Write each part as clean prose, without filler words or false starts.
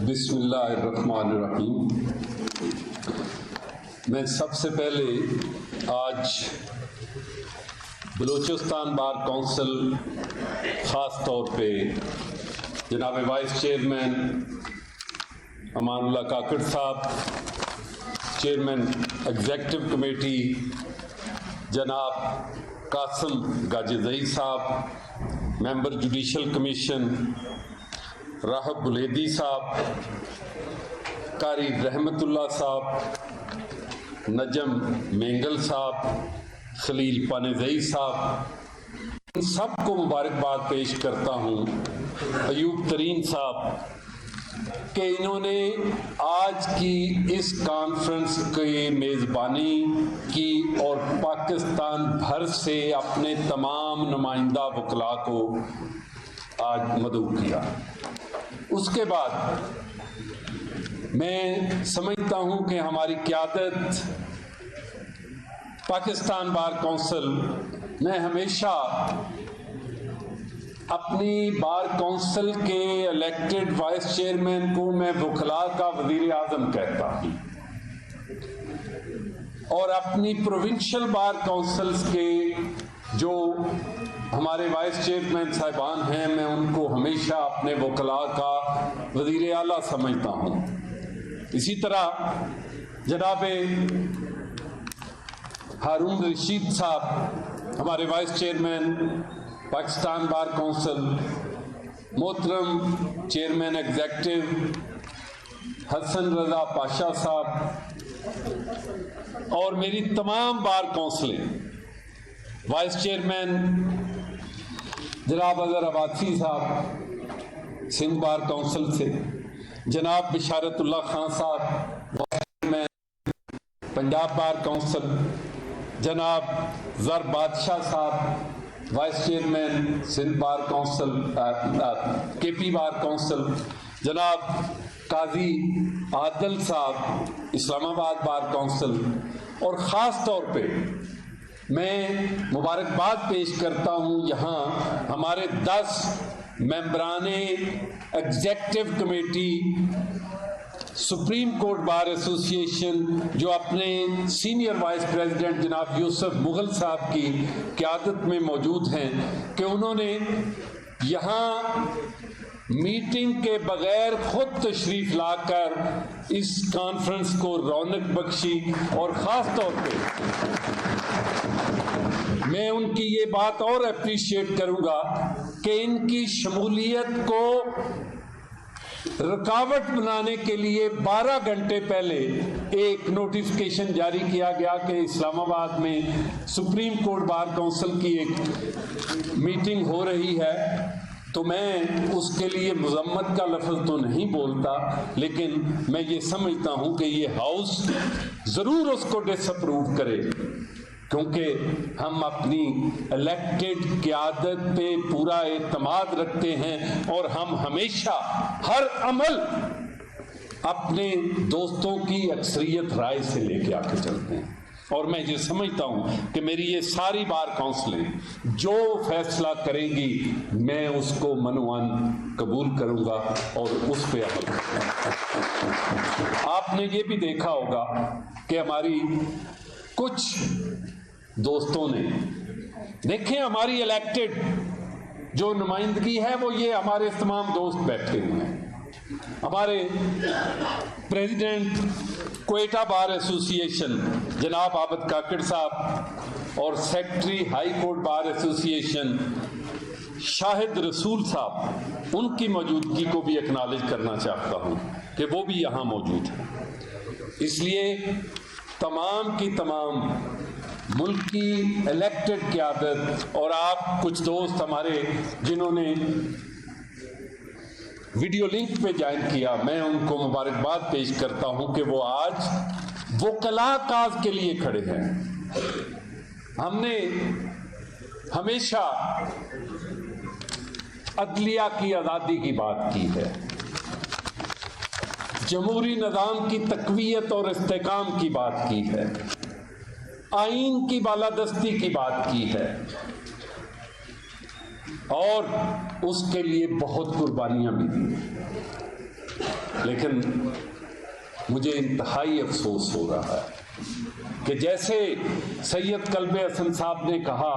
बिस्मिल्लाहिर्रहमानिर्रहीम। मैं सबसे पहले आज बलूचिस्तान बार काउंसिल ख़ास तौर पे जनाब वाइस चेयरमैन अमानुल्लाह काकड़ साहब, चेयरमैन एग्जेक्टिव कमेटी जनाब कासिम गाजिज़ई साहब, मेंबर जुडिशल कमीशन राहब बुलेदी साहब, कारी रहमतुल्लाह साहब, नजम मेंगल साहब, खलील पानेज़ई साहब, इन सबको मुबारकबाद पेश करता हूँ। अयूब तरीन साहब कि इन्होंने आज की इस कॉन्फ्रेंस की मेज़बानी की और पाकिस्तान भर से अपने तमाम नुमाइंदा वकला को आज मदऊ किया। उसके बाद मैं समझता हूं कि हमारी क़यादत पाकिस्तान बार काउंसिल ने हमेशा अपनी बार काउंसिल के इलेक्टेड वाइस चेयरमैन को मैं वकला का वज़ीर आज़म कहता हूं और अपनी प्रोविंशियल बार काउंसिल्स के जो हमारे वाइस चेयरमैन साहिबान हैं, मैं उनको हमेशा अपने वकला का वज़ीर आला समझता हूँ। इसी तरह जनाब हारून रशीद साहब हमारे vice chairman Pakistan bar council, मोहतरम चेयरमैन एग्जेक्टिव हसन रजा पाशा साहब और मेरी तमाम बार काउंसिलें, वाइस चेयरमैन जनाब अजहर अब्बासी साहब सिंध बार काउंसिल से, जनाब Bisharatullah Khan Sahab vice chairman Punjab bar council, जनाब Zar Badshah Sahab vice chairman Sindh bar council KP bar council, जनाब काजी आदिल साहब इस्लामाबाद बार काउंसिल, और ख़ास तौर पे मैं मुबारकबाद पेश करता हूँ यहाँ हमारे 10 मेंबराने executive committee supreme court bar association जो अपने सीनियर वाइस प्रेसिडेंट जनाब यूसुफ मुगल साहब की क़यादत में मौजूद हैं कि उन्होंने यहाँ मीटिंग के बगैर खुद तशरीफ लाकर इस कॉन्फ्रेंस को रौनक बख्शी। और ख़ास तौर पे मैं उनकी ये बात और अप्रिशिएट करूंगा कि इनकी शमूलियत को रुकावट बनाने के लिए 12 घंटे पहले एक नोटिफिकेशन जारी किया गया कि इस्लामाबाद में सुप्रीम कोर्ट बार काउंसिल की एक मीटिंग हो रही है। तो मैं उसके लिए मज़म्मत का लफ्ज़ तो नहीं बोलता, लेकिन मैं ये समझता हूँ कि ये हाउस ज़रूर उसको डिसअप्रूव करे, क्योंकि हम अपनी इलेक्टेड क़यादत पे पूरा एतमाद रखते हैं और हम हमेशा हर अमल अपने दोस्तों की अक्सरियत राय से लेके आके चलते हैं। और मैं ये समझता हूँ कि मेरी ये सारी बार काउंसिलें जो फैसला करेंगी मैं उसको मनोवन कबूल करूँगा और उस पर अमल करूँगा। आपने ये भी देखा होगा कि हमारी कुछ दोस्तों ने देखें, हमारी इलेक्टेड जो नुमाइंदगी है वो ये हमारे तमाम दोस्त बैठे हुए हैं। हमारे प्रेसिडेंट क्वेटा बार एसोसिएशन जनाब आबद काकड़ साहब और secretary high court bar association Shahid रसूल साहब, उनकी मौजूदगी को भी एक्नॉलेज करना चाहता हूँ कि वो भी यहाँ मौजूद है। इसलिए तमाम की तमाम मुल्क की इलेक्टेड क़यादत और आप कुछ दोस्त हमारे जिन्होंने वीडियो लिंक पे ज्वाइन किया, मैं उनको मुबारकबाद पेश करता हूं कि वो आज वकला काज के लिए खड़े हैं। हमने हमेशा अदलिया की आज़ादी की बात की है, जमहूरी निज़ाम की तक़वियत और इस्तेहकाम की बात की है, आईन की बालादस्ती की बात की है और उसके लिए बहुत कुर्बानियां भी दी। लेकिन मुझे इंतहाई अफसोस हो रहा है कि जैसे सैयद कल्बे हसन साहब ने कहा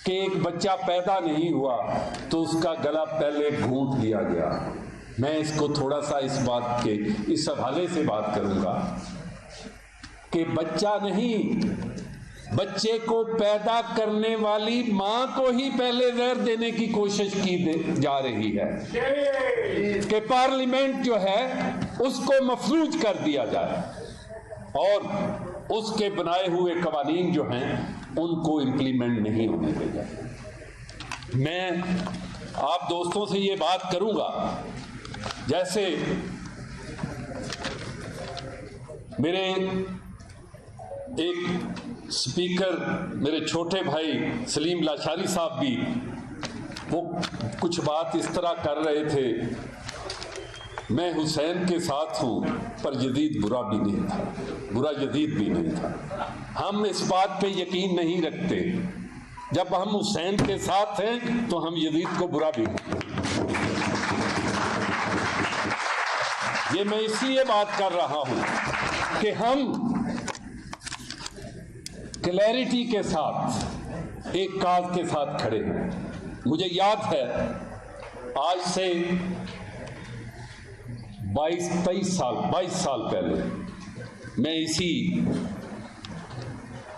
कि एक बच्चा पैदा नहीं हुआ तो उसका गला पहले घूंट लिया गया, मैं इसको थोड़ा सा इस बात के इस हवाले से बात करूंगा कि बच्चा नहीं, बच्चे को पैदा करने वाली मां को ही पहले जहर देने की कोशिश की जा रही है कि पार्लियामेंट जो है उसको मफलूज कर दिया जाए और उसके बनाए हुए कवानीन जो हैं उनको इम्प्लीमेंट नहीं होने देगा। मैं आप दोस्तों से ये बात करूंगा, जैसे मेरे एक स्पीकर मेरे छोटे भाई सलीम लाशारी साहब भी वो कुछ बात इस तरह कर रहे थे, मैं हुसैन के साथ हूं पर यजीद बुरा भी नहीं था, बुरा यजीद भी नहीं था। हम इस बात पे यकीन नहीं रखते, जब हम हुसैन के साथ हैं तो हम यजीद को बुरा भी नहीं। ये मैं इसलिए बात कर रहा हूं कि हम क्लैरिटी के साथ एक काज के साथ खड़े हैं। मुझे याद है आज से 22 साल पहले मैं इसी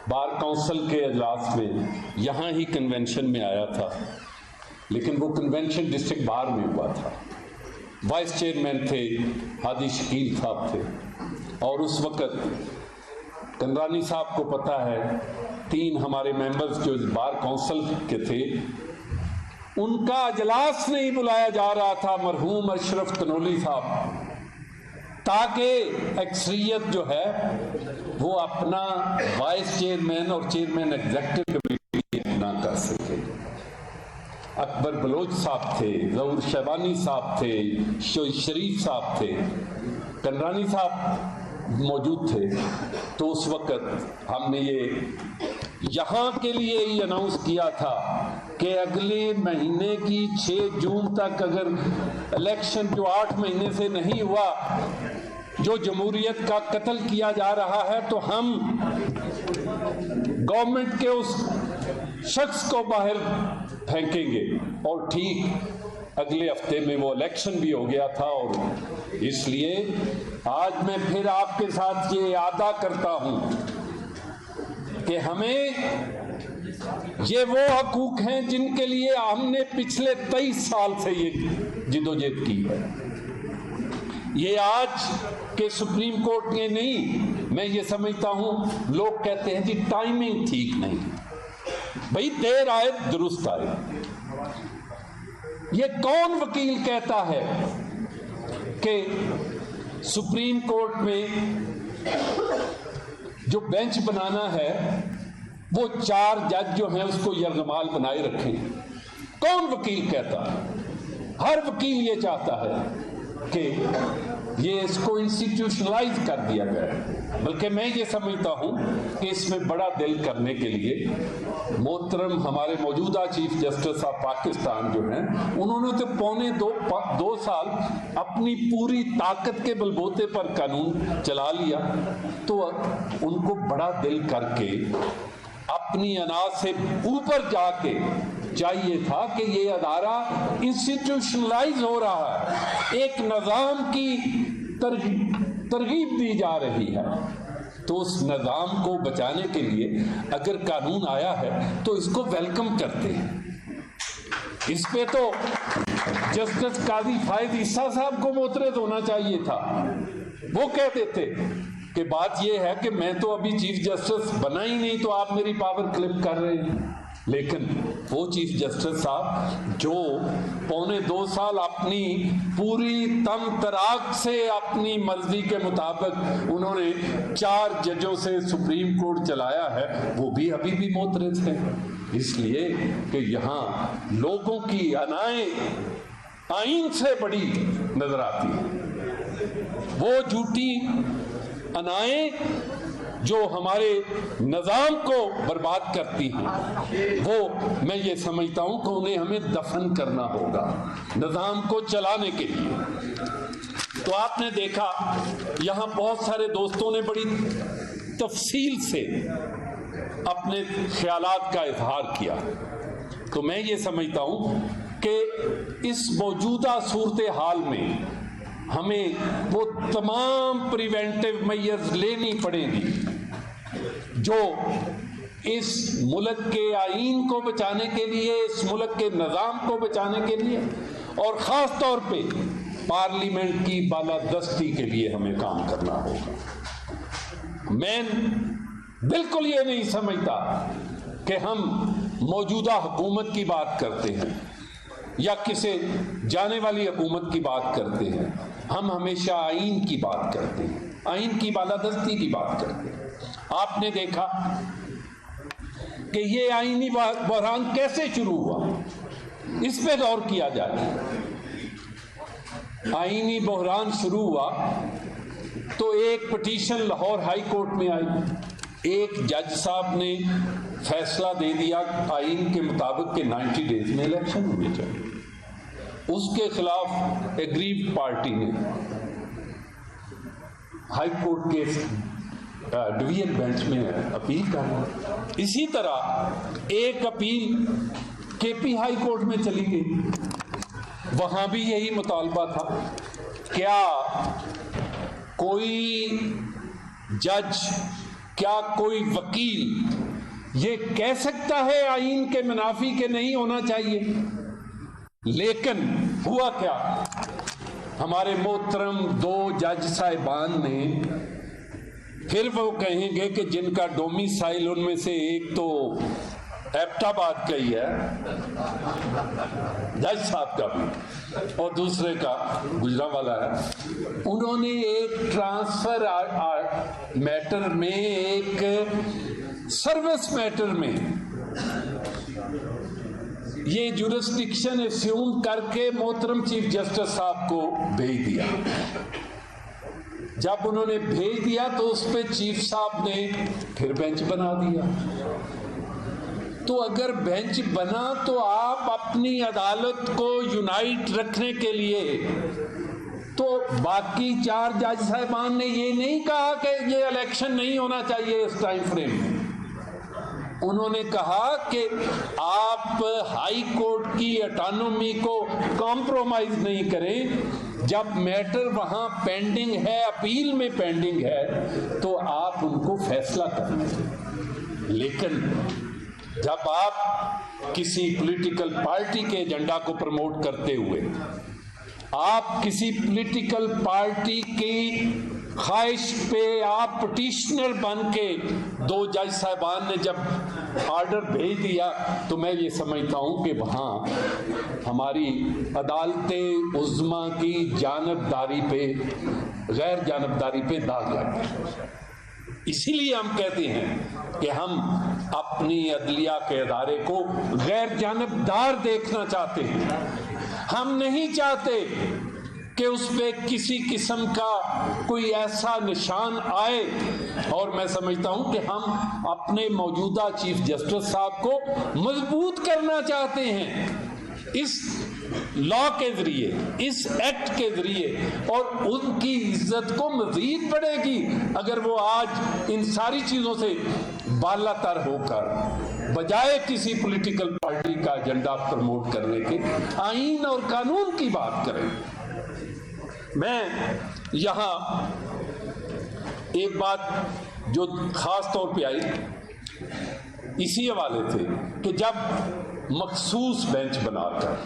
बार काउंसिल के इजलास में यहाँ ही कन्वेंशन में आया था, लेकिन वो कन्वेंशन डिस्ट्रिक्ट बाहर में हुआ था। वाइस चेयरमैन थे हादी शकील साहब थे और उस वक़्त कंदरानी साहब को पता है 3 हमारे मेंबर्स जो बार काउंसिल के थे उनका अजलास नहीं बुलाया जा रहा था मरहूम अशरफ तनोली साहब, ताकि अक्सरियत जो है वो अपना वाइस चेयरमैन और चेयरमैन एग्जीक्यूटिव कमेटी ना कर सके। अकबर बलोच साहब थे, जहूर शहबानी साहब थे, शरीफ साहब थे, कंदरानी साहब मौजूद थे। तो उस वक्त हमने ये यहाँ के लिए ही अनाउंस किया था कि अगले महीने की 6 जून तक अगर इलेक्शन जो 8 महीने से नहीं हुआ, जो जमहूरियत का कत्ल किया जा रहा है, तो हम गवर्नमेंट के उस शख्स को बाहर फेंकेंगे। और ठीक अगले हफ्ते में वो इलेक्शन भी हो गया था। और इसलिए आज मैं फिर आपके साथ ये अदा करता हूं कि हमें ये वो हकूक हैं जिनके लिए हमने पिछले 23 साल से ये जिदोजहद की है। ये आज के सुप्रीम कोर्ट ने नहीं, मैं ये समझता हूं लोग कहते हैं जी टाइमिंग ठीक नहीं, भाई देर आए दुरुस्त आए। ये कौन वकील कहता है कि सुप्रीम कोर्ट में जो बेंच बनाना है वो 4 जज जो हैं उसको यरगमाल बनाए रखें? कौन वकील कहता है? हर वकील ये चाहता है कि ये इसको इंस्टीट्यूशनलाइज कर दिया गया। बल्कि मैं ये समझता हूं कि इसमें बड़ा दिल करने के लिए मोहतरम हमारे मौजूदा चीफ जस्टिस ऑफ पाकिस्तान जो हैं उन्होंने तो पौने 2 साल अपनी पूरी ताकत के बलबूते पर कानून चला लिया। तो उनको बड़ा दिल करके अपनी अनाज से ऊपर जाके चाहिए था कि ये अदारा इंस्टीट्यूशनलाइज हो रहा है, एक निज़ाम की तरगीब दी जा रही है। तो उस निज़ाम को बचाने के लिए अगर कानून आया है तो इसको वेलकम करते हैं। इस पे तो जस्टिस काजी फायद ईसा साहब को मोतरद होना चाहिए था। वो कहते थे कि बात यह है कि मैं तो अभी चीफ जस्टिस बना ही नहीं, तो आप मेरी पावर क्लिप कर रहे हैं। लेकिन वो चीफ जस्टिस साहब जो पौने 2 साल अपनी पूरी तम तराक से अपनी मर्जी के मुताबिक उन्होंने 4 जजों से सुप्रीम कोर्ट चलाया है, वो भी अभी भी मोतरद हैं। इसलिए कि यहाँ लोगों की अनाएं आईन से बड़ी नजर आती है। वो झूठी अनाएं जो हमारे निज़ाम को बर्बाद करती हैं, वो मैं ये समझता हूं कि उन्हें हमें दफन करना होगा निज़ाम को चलाने के लिए। तो आपने देखा यहां बहुत सारे दोस्तों ने बड़ी तफसील से अपने ख्यालात का इजहार किया। तो मैं ये समझता हूं कि इस मौजूदा सूरत हाल में हमें वो तमाम प्रिवेंटिव मेजर्स लेनी पड़ेंगी जो इस मुल्क के आईन को बचाने के लिए, इस मुल्क के निज़ाम को बचाने के लिए और ख़ास तौर पे पार्लियामेंट की बालादस्ती के लिए हमें काम करना होगा। मैं बिल्कुल ये नहीं समझता कि हम मौजूदा हुकूमत की बात करते हैं या किसी जाने वाली हुकूमत की बात करते हैं। हम हमेशा आईन की बात करते हैं, आईन की बालादस्ती की बात करते हैं। आपने देखा कि ये आईनी बहरान कैसे शुरू हुआ, इस पे गौर किया जाए। आईनी बहरान शुरू हुआ तो एक पिटीशन लाहौर हाई कोर्ट में आई। एक जज साहब ने फैसला दे दिया आईन के मुताबिक कि 90 डेज में इलेक्शन होने चाहिए। उसके खिलाफ एग्रीव्ड पार्टी ने हाई कोर्ट के डिवीजन बेंच में अपील कर। इसी तरह एक अपील केपी हाई कोर्ट में चली गई, वहां भी यही मुतालबा था। क्या कोई जज, क्या कोई वकील ये कह सकता है आईन के मुनाफी के नहीं होना चाहिए? लेकिन हुआ क्या, हमारे मोहतरम 2 जज साहिबान ने, फिर वो कहेंगे कि जिनका डोमिसाइल उनमें से एक तो एबटाबाद का ही है, जज साहब का भी, और दूसरे का गुजरांवाला है, उन्होंने एक ट्रांसफर मैटर में, एक सर्विस मैटर में ये जुरिस्डिक्शन एस्यूम करके मोहतरम चीफ जस्टिस साहब को भेज दिया। जब उन्होंने भेज दिया तो उस पर चीफ साहब ने फिर बेंच बना दिया। तो अगर बेंच बना तो आप अपनी अदालत को यूनाइट रखने के लिए, तो बाकी 4 जज साहिबान ने ये नहीं कहा कि ये इलेक्शन नहीं होना चाहिए इस टाइम फ्रेम में। उन्होंने कहा कि आप हाई कोर्ट की ऑटोनॉमी को कॉम्प्रोमाइज नहीं करें। जब मैटर वहां पेंडिंग है, अपील में पेंडिंग है, तो आप उनको फैसला करें। लेकिन जब आप किसी पॉलिटिकल पार्टी के एजेंडा को प्रमोट करते हुए, आप किसी पॉलिटिकल पार्टी की ख्वाहिश पे आप पिटीशनर बन के 2 जज साहिबान ने जब ऑर्डर भेज दिया, तो मैं ये समझता हूं कि वहां हमारी अदालतें उज़्मा की जानबदारी पे, गैर जानबदारी पे दाग लग गया। इसीलिए हम कहते हैं कि हम अपनी अदलिया के अदारे को गैर जानबदार देखना चाहते हैं। हम नहीं चाहते कि उस पर किसी किस्म का कोई ऐसा निशान आए, और मैं समझता हूं कि हम अपने मौजूदा चीफ जस्टिस साहब को मजबूत करना चाहते हैं इस लॉ के जरिए, इस एक्ट के जरिए, और उनकी इज्जत को मजीद बढ़ेगी अगर वो आज इन सारी चीजों से बालातर होकर, बजाय किसी पॉलिटिकल पार्टी का एजेंडा प्रमोट करने के, आईन और कानून की बात करें। मैं यहां एक बात जो खास तौर पे आई इसी हवाले से कि जब मखसूस बेंच बनाकर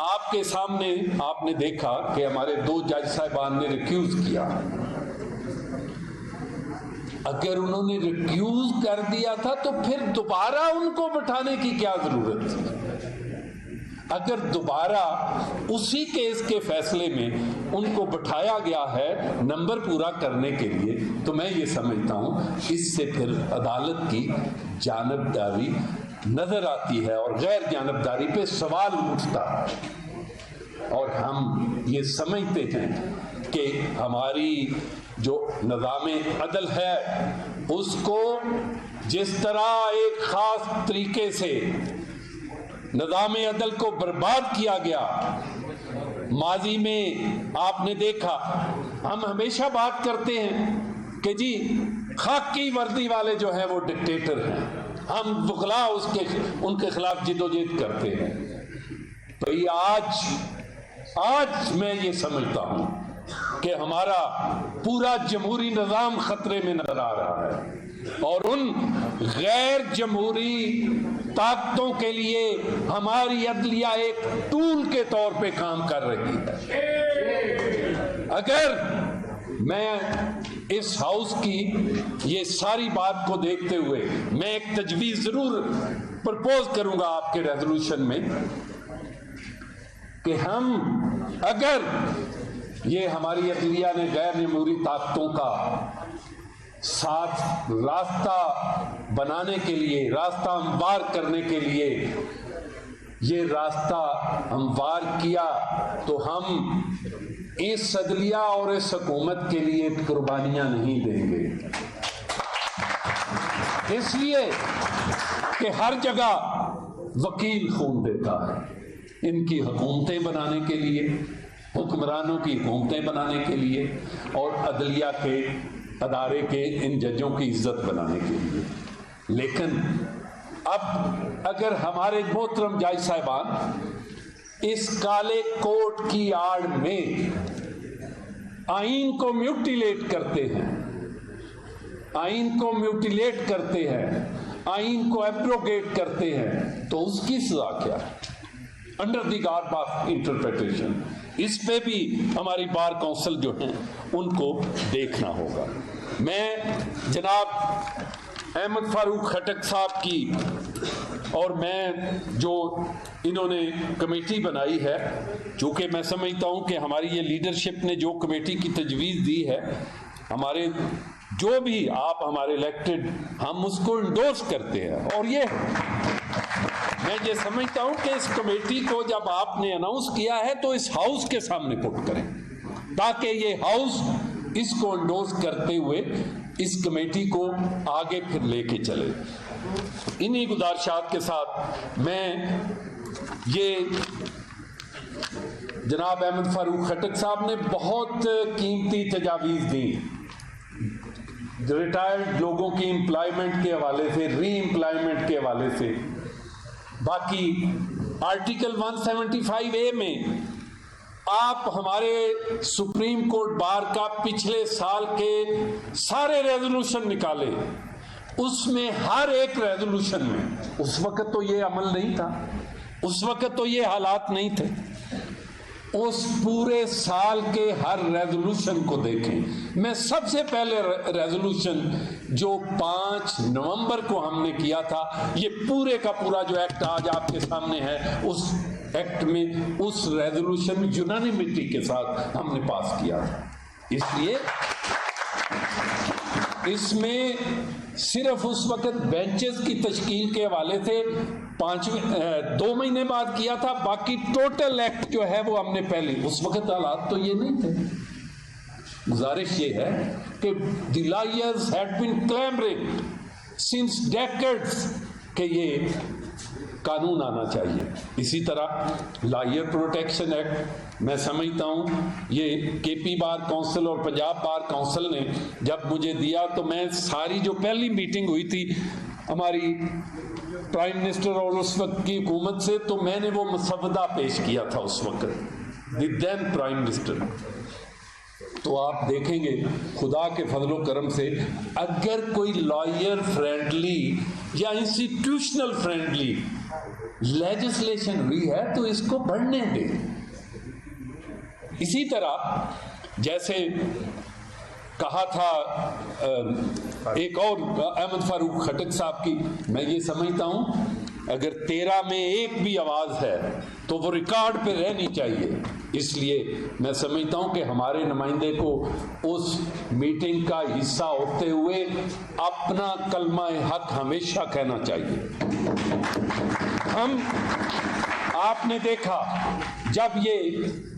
आपके सामने आपने देखा कि हमारे 2 जज साहिबान ने रिक्यूज किया। अगर उन्होंने रिक्यूज कर दिया था तो फिर दोबारा उनको बिठाने की क्या जरूरत थी? अगर दोबारा उसी केस के फैसले में उनको बिठाया गया है नंबर पूरा करने के लिए, तो मैं ये समझता हूं इससे फिर अदालत की जानबदारी नजर आती है और गैर जानबदारी पे सवाल उठता है। और हम ये समझते हैं कि हमारी जो निज़ामे अदल है उसको जिस तरह एक खास तरीके से निज़ामे अदल को बर्बाद किया गया, माजी में आपने देखा, हम हमेशा बात करते हैं कि जी खाकी वर्दी वाले जो हैं वो डिक्टेटर हैं, हम बुखला उनके खिलाफ जिदोजहद करते हैं। तो ये आज मैं ये समझता हूं कि हमारा पूरा जमहूरी निज़ाम खतरे में नजर आ रहा है और उन गैर जमहूरी ताकतों के लिए हमारी अदलिया एक टूल के तौर पे काम कर रही है। अगर मैं इस हाउस की ये सारी बात को देखते हुए मैं एक तजवीज़ जरूर प्रपोज करूंगा आपके रेजोल्यूशन में कि हम अगर ये हमारी अदलिया ने गैर जमहूरी ताकतों का साथ रास्ता बनाने के लिए, रास्ता हमवार करने के लिए ये रास्ता हमवार किया, तो हम इस अदलिया और इस हुकूमत के लिए कुर्बानियां नहीं देंगे। इसलिए कि हर जगह वकील खून देता है इनकी हुकूमतें बनाने के लिए, हुक्मरानों की हुकूमतें बनाने के लिए और अदलिया के अदारे के इन जजों की इज्जत बनाने के लिए। लेकिन अब अगर हमारे मोहतरम जज साहिबान इस काले कोट की आड़ में आईन को म्यूटिलेट करते हैं, आईन को म्यूटिलेट करते हैं, आईन को एब्रोगेट करते हैं, तो उसकी सजा क्या है? Under the guard of interpretation इस पे भी हमारी बार काउंसिल जो हैं उनको देखना होगा। मैं जनाब अहमद फारूक खटक साहब की और मैं जो इन्होंने कमेटी बनाई है, चूँकि मैं समझता हूँ कि हमारी ये लीडरशिप ने जो कमेटी की तजवीज़ दी है, हमारे जो भी आप हमारे इलेक्टेड, हम उसको इंडोर्स करते हैं। और ये मैं ये समझता हूं कि इस कमेटी को जब आपने अनाउंस किया है तो इस हाउस के सामने पुट करें, ताकि ये हाउस इसको इंडोर्स करते हुए इस कमेटी को आगे फिर लेके चले। इन्हीं गुजारिशात के साथ मैं ये जनाब अहमद फारूक खटक साहब ने बहुत कीमती तजावीज़ दी रिटायर्ड लोगों की एम्प्लॉयमेंट के हवाले से, री एम्प्लॉयमेंट के हवाले से। बाकी आर्टिकल 175A में आप हमारे सुप्रीम कोर्ट बार का पिछले साल के सारे रेजोल्यूशन निकाले, उसमें हर एक रेजोल्यूशन में, उस वक्त तो ये अमल नहीं था, उस वक्त तो ये हालात नहीं थे, उस पूरे साल के हर रेजोल्यूशन को देखें। मैं सबसे पहले रेजोल्यूशन जो 5 नवंबर को हमने किया था, ये पूरे का पूरा जो एक्ट आज आपके सामने है, उस एक्ट में, उस रेजोल्यूशन में यूनानिमिटी के साथ हमने पास किया था। इसलिए इसमें सिर्फ उस वक्त बेंचेस की तश्कील के हवाले से 2 महीने बाद किया था, बाकी टोटल एक्ट जो है वो हमने पहले, उस वक्त हालात तो ये नहीं थे। गुजारिश ये है कि the lawyers had been clamouring since decades कि ये कानून आना चाहिए। इसी तरह लायर प्रोटेक्शन एक्ट, मैं समझता हूँ ये केपी बार काउंसिल और पंजाब बार काउंसिल ने जब मुझे दिया, तो मैं सारी जो पहली मीटिंग हुई थी हमारी प्राइम मिनिस्टर और उस वक्त की हुकूमत से, तो मैंने वो मसवदा पेश किया था उस वक्त द देन प्राइम मिनिस्टर। तो आप देखेंगे खुदा के फजलो करम से, अगर कोई लॉयर फ्रेंडली या इंस्टीट्यूशनल फ्रेंडली लेजिस्लेशन हुई है तो इसको बढ़ने दें। इसी तरह जैसे कहा था एक और अहमद फारूक खटक साहब की, मैं ये समझता हूं अगर 13 में एक भी आवाज है तो वो रिकॉर्ड पे रहनी चाहिए। इसलिए मैं समझता हूं कि हमारे नुमाइंदे को उस मीटिंग का हिस्सा होते हुए अपना कलमा हक हमेशा कहना चाहिए। हम आपने देखा जब ये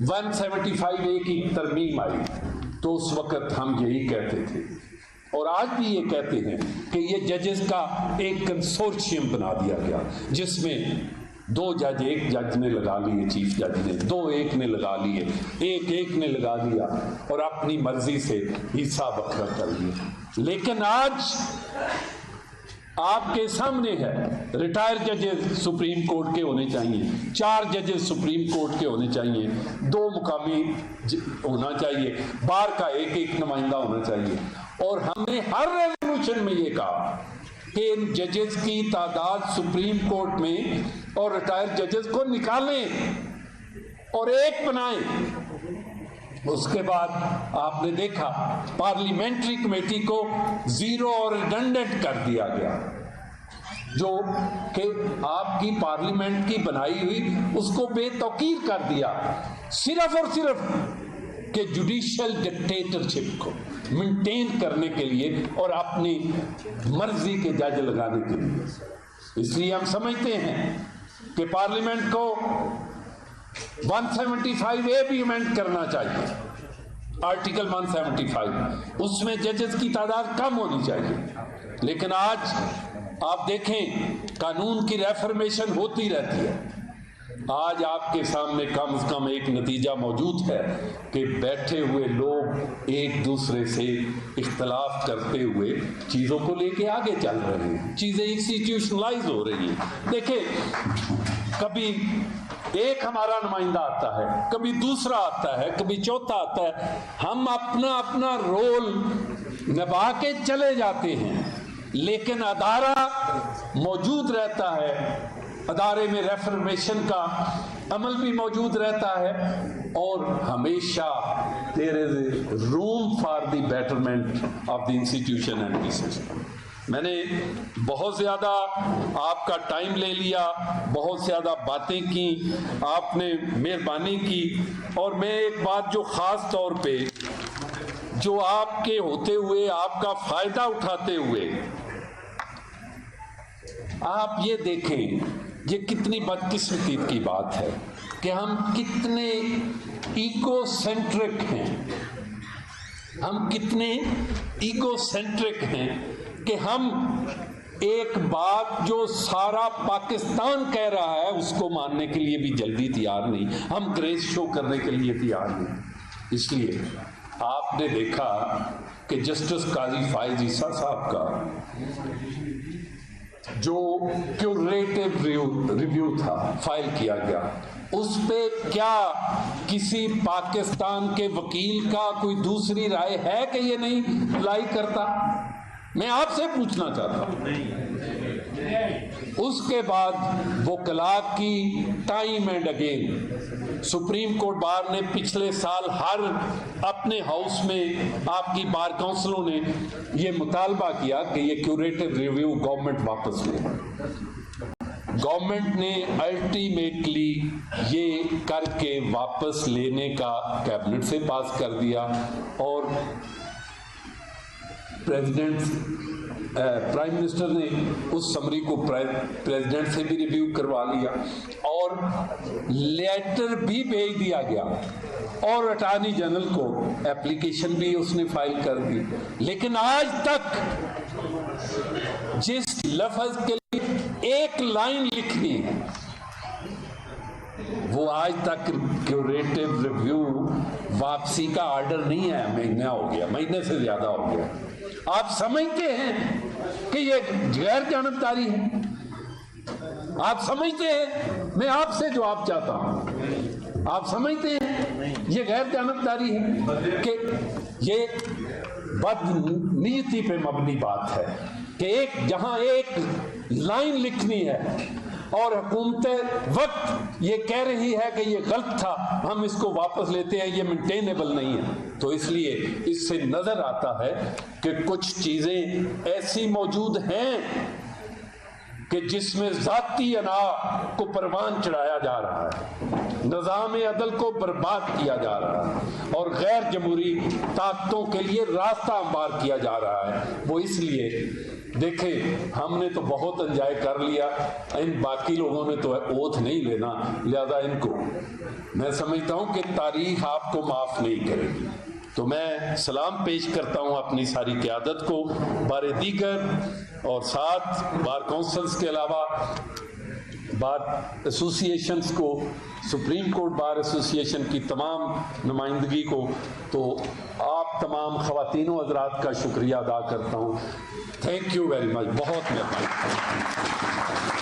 175A की तरमीम आई तो उस वक्त हम यही कहते थे और आज भी ये कहते हैं कि ये जजेस का एक कंसोर्शियम बना दिया गया, जिसमें 2 जज, एक जज ने लगा लिए, चीफ जज ने 2 एक ने लगा लिए, एक ने लगा दिया और अपनी मर्जी से हिस्सा बखरा कर लिया। लेकिन आज आपके सामने है, रिटायर्ड जजेस सुप्रीम कोर्ट के होने चाहिए, 4 जजेस सुप्रीम कोर्ट के होने चाहिए, 2 मुकामी होना चाहिए, बार का एक नुमाइंदा होना चाहिए। और हमने हर रेजोल्यूशन में ये कहा कि इन जजेस की तादाद सुप्रीम कोर्ट में और रिटायर्ड जजेस को निकालें और एक बनाएं। उसके बाद आपने देखा पार्लियामेंट्री कमेटी को 0 और रिडंडेंट कर दिया गया, जो कि आपकी पार्लियामेंट की बनाई हुई उसको बेतौकीर कर दिया, सिर्फ और सिर्फ कि जुडिशियल डिक्टेटरशिप को मेंटेन करने के लिए और अपनी मर्जी के जज लगाने के लिए। इसलिए हम समझते हैं कि पार्लियामेंट को 175A भी अमेंड करना चाहिए, आर्टिकल 175, उसमें जजेस की तादाद कम होनी चाहिए। लेकिन आज आप देखें कानून की रेफर्मेशन होती रहती है। आज आपके सामने कम से कम एक नतीजा मौजूद है कि बैठे हुए लोग एक दूसरे से इख्तलाफ करते हुए चीज़ों को लेके आगे चल रहे हैं, चीज़ें इंस्टीट्यूशनलाइज हो रही हैं। देखिए, कभी एक हमारा नुमाइंदा आता है, कभी दूसरा आता है, कभी चौथा आता है, हम अपना अपना रोल निभा के चले जाते हैं, लेकिन अदारा मौजूद रहता है, अदारे में रेफर्मेशन का अमल भी मौजूद रहता है और हमेशा there is room for the betterment of the institution and the system. मैंने बहुत ज़्यादा आपका टाइम ले लिया, बहुत ज़्यादा बातें की, आपने मेहरबानी की। और मैं एक बात जो ख़ास तौर पे जो आपके होते हुए, आपका फ़ायदा उठाते हुए, आप ये देखें, ये कितनी बदकिस्मती की बात है कि हम कितने ईगोसेंट्रिक हैं, हम कितने ईगोसेंट्रिक हैं कि हम एक बात जो सारा पाकिस्तान कह रहा है उसको मानने के लिए भी जल्दी तैयार नहीं, हम ग्रेस शो करने के लिए तैयार नहीं। इसलिए आपने देखा कि जस्टिस काजी फायज ईसा साहब का जो क्यूरेटिव रिव्यू था फाइल किया गया, उस पे क्या किसी पाकिस्तान के वकील का कोई दूसरी राय है कि ये नहीं अप्लाई करता? मैं आपसे पूछना चाहता हूं। उसके बाद वकला की time and again supreme court bar ने पिछले साल हर अपने हाउस में आपकी बार काउंसिलों ने ये मुतालबा किया कि ये क्यूरेटिव रिव्यू गवर्नमेंट वापस ले। गवर्नमेंट ने अल्टीमेटली ये करके वापस लेने का कैबिनेट से पास कर दिया और प्राइम मिनिस्टर ने उस समरी को प्रेसिडेंट से भी रिव्यू करवा लिया और लेटर भी भेज दिया गया और अटॉर्नी जनरल को एप्लीकेशन भी उसने फाइल कर दी। लेकिन आज तक जिस लफ्ज के लिए एक लाइन लिखनी है वो आज तक क्यूरेटिव रिव्यू वापसी का ऑर्डर नहीं है। महीना हो गया, महीने से ज्यादा हो गया। आप समझते हैं कि ये गैर जानबदारी है? आप समझते हैं? मैं आपसे जवाब चाहता हूं, आप समझते हैं ये गैर जानबदारी है कि ये बदनीयती पे मबनी बात है कि एक जहां एक लाइन लिखनी है और हुकूमत वक्त ये कह रही है कि ये गलत था, हम इसको वापस लेते हैं, ये मेंटेनेबल नहीं है। तो इसलिए इससे नजर आता है कि कुछ चीजें ऐसी मौजूद हैं कि जिसमें जाती अना को परवान चढ़ाया जा रहा है, निज़ाम अदल को बर्बाद किया जा रहा है और गैर जमहूरी ताकतों के लिए रास्ता हमवार किया जा रहा है। वो इसलिए देखें, हमने तो बहुत एंजॉय कर लिया, इन बाकी लोगों ने तो ओथ नहीं लेना, लिहाजा इनको मैं समझता हूं कि तारीख आपको माफ नहीं करेगी। तो मैं सलाम पेश करता हूं अपनी सारी क़यादत को, बारे दीगर और साथ बार काउंसिल्स के अलावा बार एसोसिएशंस को, सुप्रीम कोर्ट बार एसोसिएशन की तमाम नुमाइंदगी को, तो आप तमाम ख़वातीनों हज़रात का शुक्रिया अदा करता हूँ। थैंक यू वेरी मच, बहुत मेहरबानी।